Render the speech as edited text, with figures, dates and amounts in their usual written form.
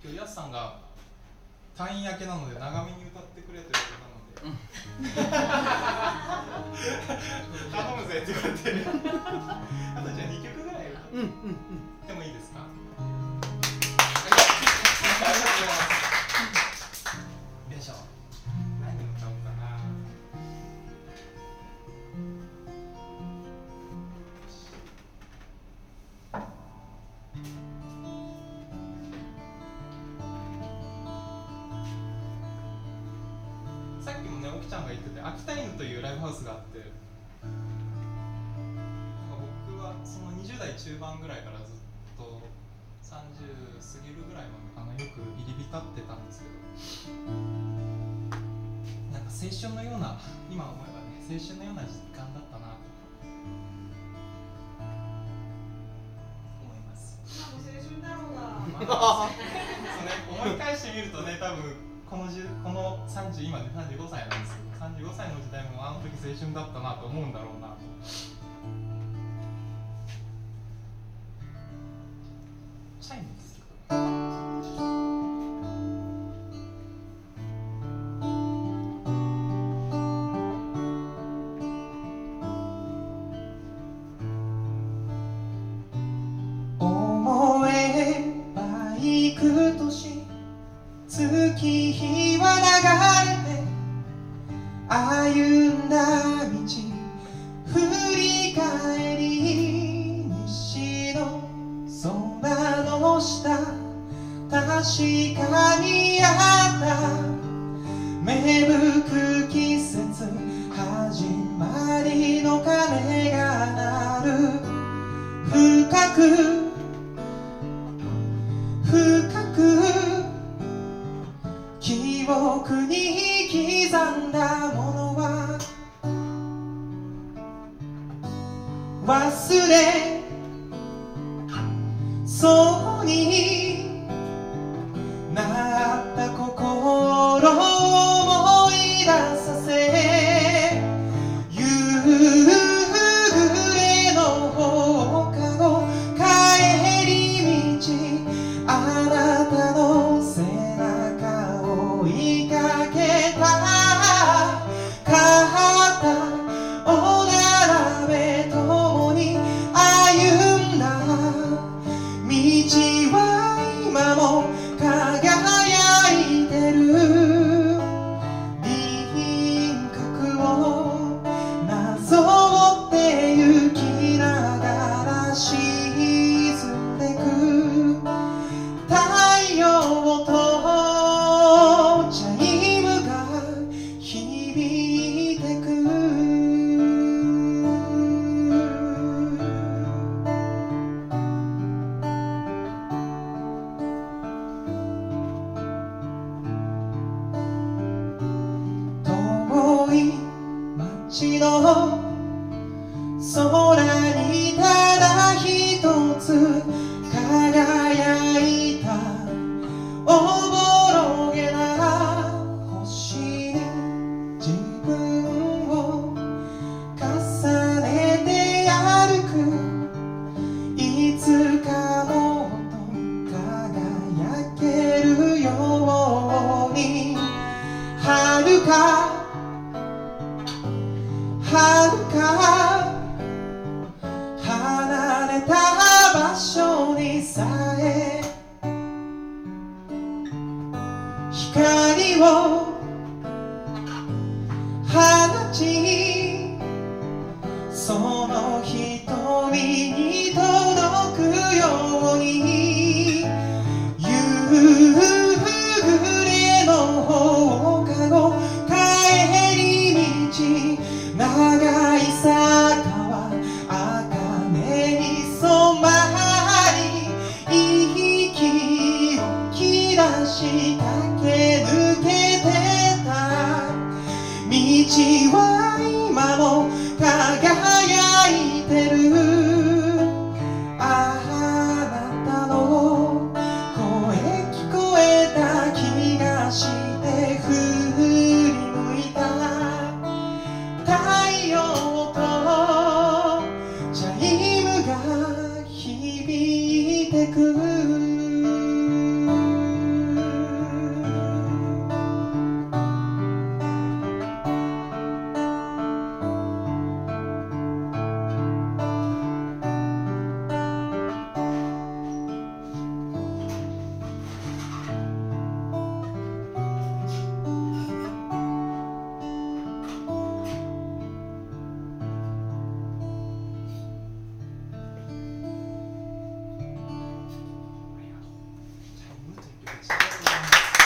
今日やすさんが退院明けなので長めに歌ってくれということなので、頼むぜって言われてあとじゃあ2曲ぐらい歌ってもいいですか？ありがとうございます。よいしょ。何歌おうかな。さっきもね、奥ちゃんが言ってて、秋田犬というライブハウスがあって、僕はその20代中盤ぐらいからずっと30過ぎるぐらいまでよく入り浸ってたんですけど、なんか青春のような、今思えばね、青春のような時間だったなと思います。今も青春だろうが。そうね、思い返してみるとね、多分この30、今ね35歳なんですけど、35歳の時代もあの時青春だったなと思うんだろうなと。チャイムですけど。思えば幾年月日は流れて歩んだ道振り返り西の空の下確かにあった芽吹く季節始まりの鐘が鳴る深く記憶に刻んだものは忘れそうになった心を思い出させ夕暮れの放課後帰り道あなたの背中を追いかけた肩を並べ共に歩んだ道は今も輝いてる輪郭をなぞってゆきながら沈んでく太陽とチャイムが響いてく遠い街の空にただ一つ輝いたおぼろげな星に自分を重ねて歩くいつかもっと輝けるように遥か離れた場所にさえ光を放ちその瞳に届くように夕暮れの放課後帰り道長い坂は茜に染まり息を切らし駆け抜けてた道は今も輝いてるあなたの声聞こえた気がして振り向いた太陽とチャイムが響いてく